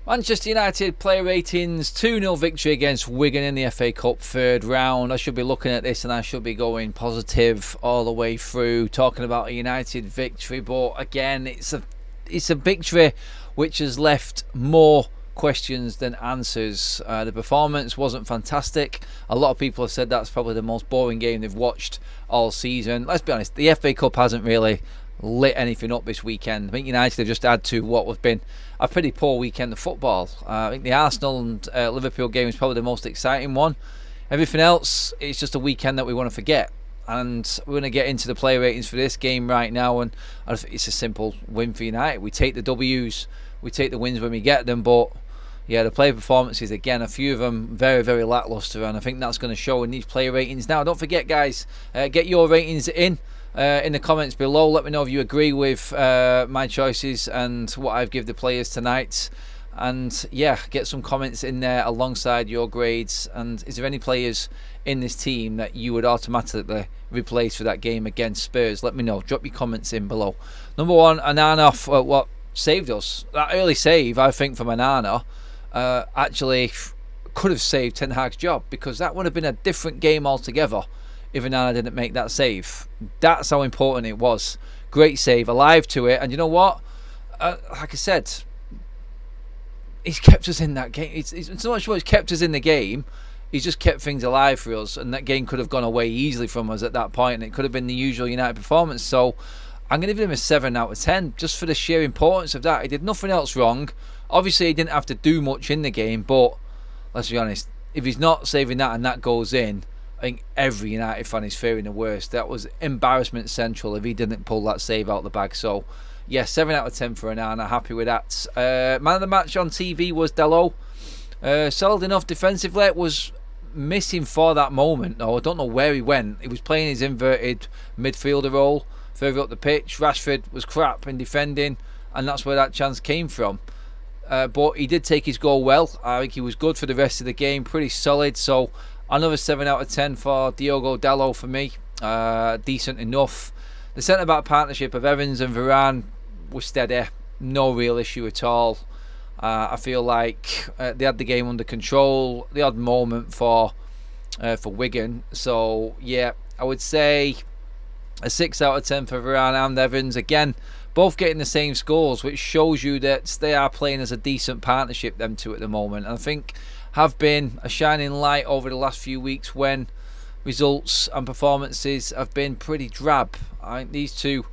Manchester United player ratings, 2-0 victory against Wigan in the FA Cup third round. I should be looking at this and I should be going positive all the way through, talking about a United victory. But again, it's a victory which has left more questions than answers. The performance wasn't fantastic. A lot of people have said that's probably the most boring game they've watched all season. Let's be honest, the FA Cup hasn't really lit anything up this weekend. I think United have just added to what has been a pretty poor weekend of football. I think the Arsenal and Liverpool game is probably the most exciting one. Everything else, it's just a weekend that we want to forget. And we're going to get into the player ratings for this game right now, and it's a simple win for United. We take the W's, we take the wins when we get them, but yeah, the player performances, again, a few of them very, very lacklustre, and I think that's going to show in these player ratings. Now, don't forget, guys, get your ratings in the comments below. Let me know if you agree with my choices and what I've given the players tonight. And yeah, get some comments in there alongside your grades. And is there any players in this team that you would automatically replace for that game against Spurs? Let me know. Drop your comments in below. Number one, Onana, what saved us. That early save, I think, from Onana actually could have saved Ten Hag's job, because that would have been a different game altogether if Onana didn't make that save. That's how important it was. Great save, alive to it. And you know what? Like I said, he's kept us in that game. It's not sure he's kept us in the game. He's just kept things alive for us, and that game could have gone away easily from us at that point, and it could have been the usual United performance. So I'm going to give him a 7 out of 10, just for the sheer importance of that. He did nothing else wrong. Obviously, he didn't have to do much in the game, but let's be honest, if he's not saving that and that goes in, I think every United fan is fearing the worst. That was embarrassment central if he didn't pull that save out the bag. So yeah, 7 out of 10 for Onana. Happy with that. Man of the match on TV was Dalot. Solid enough defensively. It was missing for that moment though. I don't know where he went. He was playing his inverted midfielder role further up the pitch. Rashford was crap in defending, and that's where that chance came from. But he did take his goal well. I think he was good for the rest of the game. Pretty solid. So another 7 out of 10 for Diogo Dalot for me. Decent enough. The centre-back partnership of Evans and Varane was steady. No real issue at all. I feel like they had the game under control. The odd moment for Wigan. So yeah, I would say a 6 out of 10 for Varane and Evans. Again, both getting the same scores, which shows you that they are playing as a decent partnership, them two at the moment. And I think have been a shining light over the last few weeks when results and performances have been pretty drab. I think these two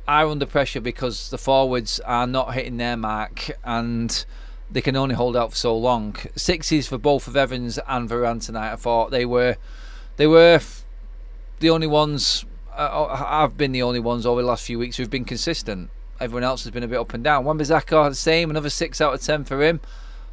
are under pressure because the forwards are not hitting their mark, and they can only hold out for so long. 6s for both of Evans and Varane tonight. I thought they were the only ones. I've been the only ones over the last few weeks who've been consistent. Everyone else has been a bit up and down. Wan-Bissaka the same. Another 6 out of 10 for him.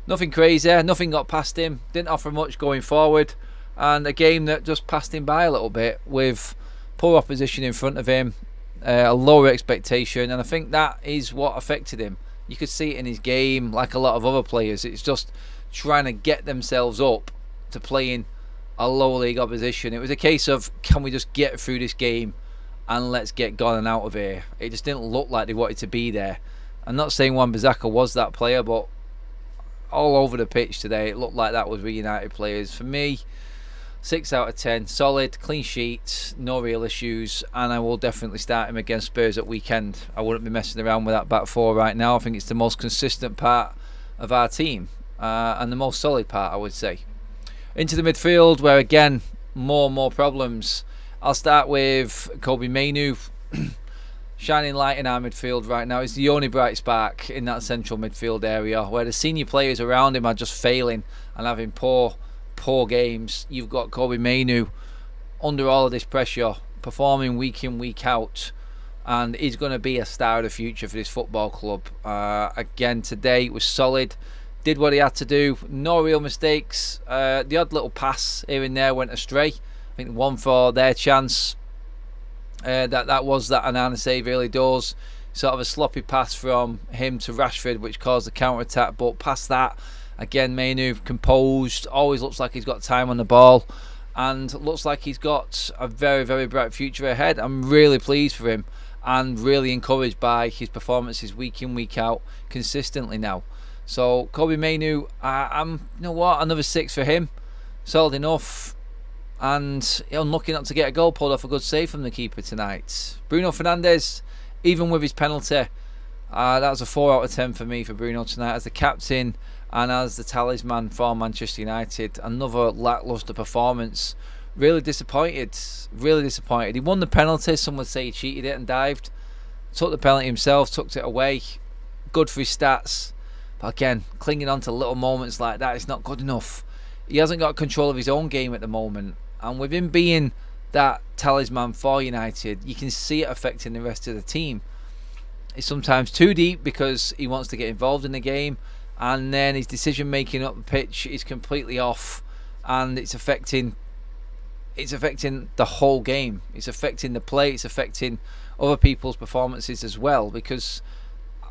Nothing crazy. Nothing got past him. Didn't offer much going forward. And a game that just passed him by a little bit with poor opposition in front of him. A lower expectation. And I think that is what affected him. You could see it in his game, like a lot of other players. It's just trying to get themselves up to playing a lower league opposition. It was a case of, can we just get through this game and let's get gone and out of here. It just didn't look like they wanted to be there. I'm not saying Wan-Bissaka was that player, but all over the pitch today it looked like that was with United players. For me, 6 out of 10. Solid, clean sheet, no real issues, and I will definitely start him against Spurs at weekend. I wouldn't be messing around with that back four right now. I think it's the most consistent part of our team, and the most solid part, I would say. Into the midfield, where again, more and more problems. I'll start with Kobbie Mainoo. Shining light in our midfield right now. He's the only bright spark in that central midfield area, where the senior players around him are just failing and having poor games. You've got Kobbie Mainoo under all of this pressure, performing week in, week out, and he's going to be a star of the future for this football club. Again, today was solid. Did what he had to do. No real mistakes. The odd little pass here and there went astray. I think one for their chance. That was that Onana save early doors. Sort of a sloppy pass from him to Rashford, which caused the counter-attack. But past that, again, Mainoo composed. Always looks like he's got time on the ball. And looks like he's got a very, very bright future ahead. I'm really pleased for him. and really encouraged by his performances week in, week out, consistently now. So Kobbie Mainoo, you know what, another 6 for him, solid enough, and unlucky not to get a goal, pulled off a good save from the keeper tonight. Bruno Fernandes, even with his penalty, that was a 4 out of 10 for me for Bruno tonight as the captain and as the talisman for Manchester United. Another lacklustre performance. Really disappointed. He won the penalty. Some would say he cheated it and dived. Took the penalty himself, tucked it away. Good for his stats. But again, clinging on to little moments like that, it's not good enough. He hasn't got control of his own game at the moment. And with him being that talisman for United, you can see it affecting the rest of the team. It's sometimes too deep because he wants to get involved in the game, and then his decision making up the pitch is completely off, and it's affecting the whole game. It's affecting the play, it's affecting other people's performances as well, because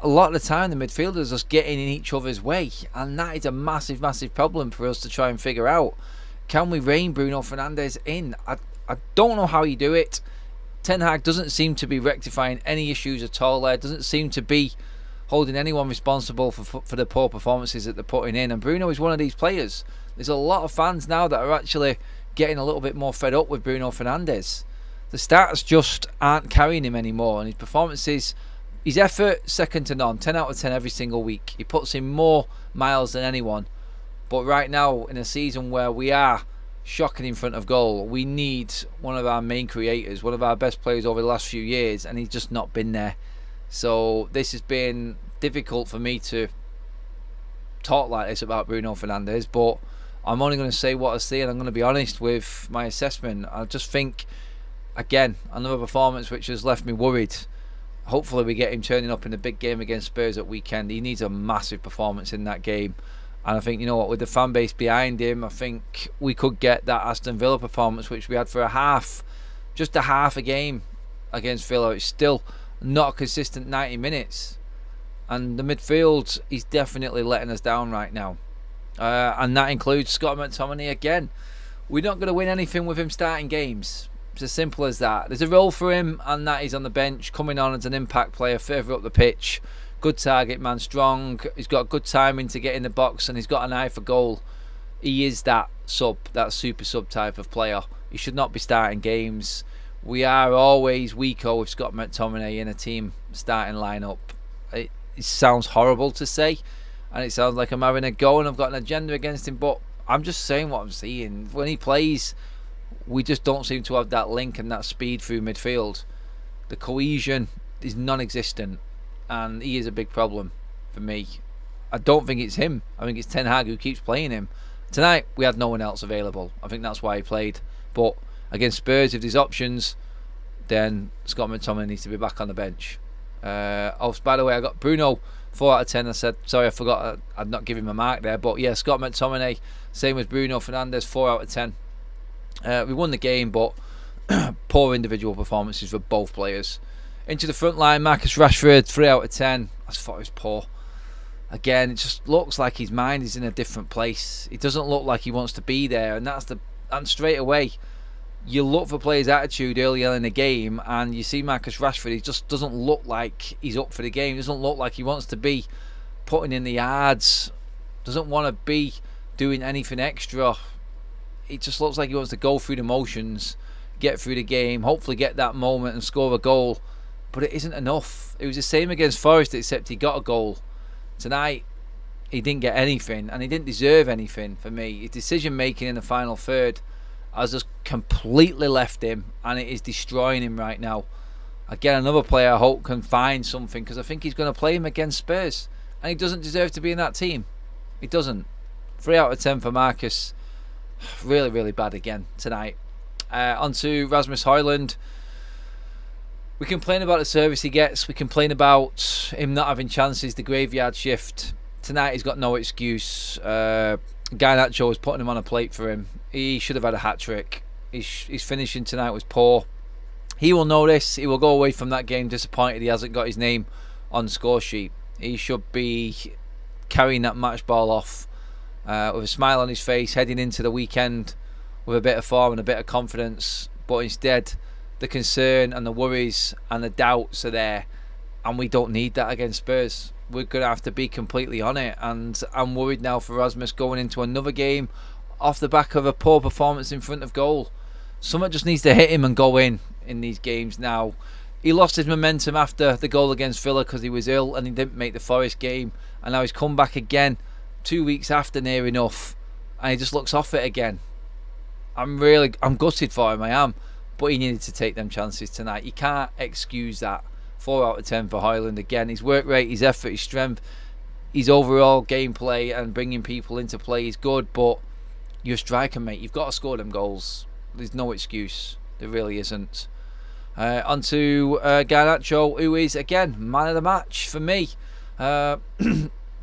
a lot of the time the midfielders are just getting in each other's way, and that is a massive problem for us to try and figure out. Can we rein Bruno Fernandes in? I don't know how you do it. Ten Hag doesn't seem to be rectifying any issues at all there. Doesn't seem to be holding anyone responsible for the poor performances that they're putting in. And Bruno is one of these players. There's a lot of fans now that are actually getting a little bit more fed up with Bruno Fernandes. The stats just aren't carrying him anymore. And his performances, his effort, second to none. 10 out of 10 every single week. He puts in more miles than anyone. But right now, in a season where we are shocking in front of goal, we need one of our main creators, one of our best players over the last few years, and he's just not been there. So this has been difficult for me to talk like this about Bruno Fernandes, but I'm only going to say what I see, and I'm going to be honest with my assessment. I just think, again, another performance which has left me worried. Hopefully we get him turning up in the big game against Spurs at weekend. He needs a massive performance in that game. And I think, you know what, with the fan base behind him, I think we could get that Aston Villa performance which we had for just a half a game against Villa. It's still not a consistent 90 minutes. And the midfield is definitely letting us down right now. And that includes Scott McTominay again. We're not going to win anything with him starting games. It's as simple as that. There's a role for him, and that is on the bench, coming on as an impact player further up the pitch. Good target man, strong. He's got good timing to get in the box, and he's got an eye for goal. He is that super sub type of player. He should not be starting games. We are always weaker with Scott McTominay in a team starting lineup. It sounds horrible to say, and it sounds like I'm having a go and I've got an agenda against him, but I'm just saying what I'm seeing. When he plays, we just don't seem to have that link and that speed through midfield. The cohesion is non-existent, and he is a big problem for me. I don't think it's him. I think it's Ten Hag who keeps playing him. Tonight we had no one else available. I think that's why he played. But against Spurs, if there's options, then Scott McTominay needs to be back on the bench. By the way, I got Bruno 4 out of 10. I said, sorry, I forgot I'd not given him a mark there. But yeah, Scott McTominay, same as Bruno Fernandes, 4 out of 10. We won the game, but poor individual performances for both players. Into the front line, Marcus Rashford, 3 out of 10. I just thought it was poor. Again, it just looks like his mind is in a different place. It doesn't look like he wants to be there, and straight away, you look for players' attitude early on in the game, and you see Marcus Rashford. He just doesn't look like he's up for the game. He doesn't look like he wants to be putting in the yards. Doesn't want to be doing anything extra. It just looks like he wants to go through the motions, get through the game, hopefully get that moment and score a goal. But it isn't enough. It was the same against Forest, except he got a goal. Tonight, he didn't get anything, and he didn't deserve anything for me. His decision making in the final third has just completely left him, and it is destroying him right now. Again, another player I hope can find something, because I think he's going to play him against Spurs, and he doesn't deserve to be in that team. He doesn't. 3 out of 10 for Marcus. Really bad again tonight. On to Rasmus Højlund. We complain about the service he gets. We complain about him not having chances, the graveyard shift. Tonight he's got no excuse. Garnacho was putting him on a plate for him. He should have had a hat-trick. His finishing tonight was poor. He will know this. He will go away from that game disappointed he hasn't got his name on the score sheet. He should be carrying that match ball off with a smile on his face, heading into the weekend with a bit of form and a bit of confidence. But instead, the concern and the worries and the doubts are there, and we don't need that against Spurs. We're going to have to be completely on it, and I'm worried now for Rasmus going into another game off the back of a poor performance in front of goal. Someone just needs to hit him and go in these games now. He lost his momentum after the goal against Villa because he was ill and he didn't make the Forest game, and now he's come back again 2 weeks after near enough, and he just looks off it again. I'm gutted for him, I am, but he needed to take them chances tonight. You can't excuse that. 4 out of 10 for Højlund again. His work rate, his effort, his strength, his overall gameplay and bringing people into play is good, but you're a striker, mate. You've got to score them goals. There's no excuse. There really isn't. On to Garnacho, who is, again, man of the match for me.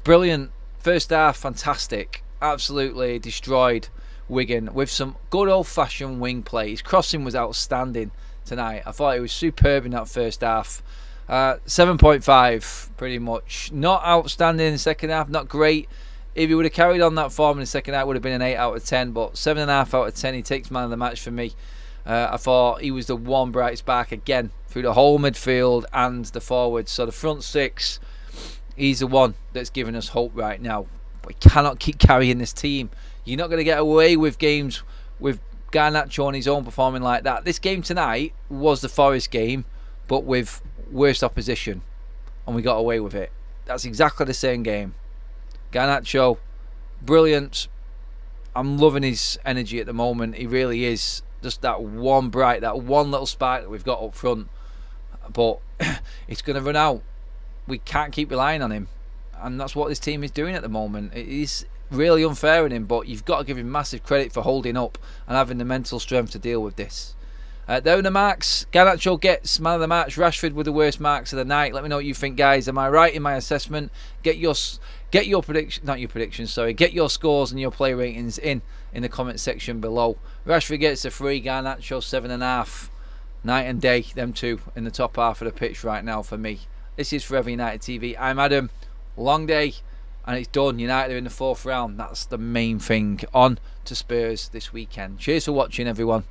Brilliant. First half, fantastic. Absolutely destroyed Wigan with some good old-fashioned wing play. His crossing was outstanding tonight. I thought he was superb in that first half. 7.5, pretty much. Not outstanding in the second half, not great. If he would have carried on that form in the second half, it would have been an 8 out of 10, but 7.5 out of 10, he takes man of the match for me. I thought he was the one bright spark again through the whole midfield and the forwards. So the front six, he's the one that's giving us hope right now. But he cannot keep carrying this team. You're not going to get away with games with Garnacho on his own performing like that. This game tonight was the Forest game, but with worse opposition, and we got away with it. That's exactly the same game. Garnacho, brilliant. I'm loving his energy at the moment. He really is. Just that one little spark that we've got up front. But it's going to run out. We can't keep relying on him, and that's what this team is doing at the moment. It is really unfair on him, but you've got to give him massive credit for holding up and having the mental strength to deal with this. There are the marks. Garnacho gets man of the match. Rashford with the worst marks of the night. Let me know what you think, guys. Am I right in my assessment? Get your prediction, not your predictions, sorry. Get your scores and your play ratings in the comment section below. Rashford gets a 3. Garnacho 7.5. Night and day, them two in the top half of the pitch right now for me. This is Forever United TV. I'm Adam. Long day, and it's done. United are in the 4th round. That's the main thing. On to Spurs this weekend. Cheers for watching, everyone.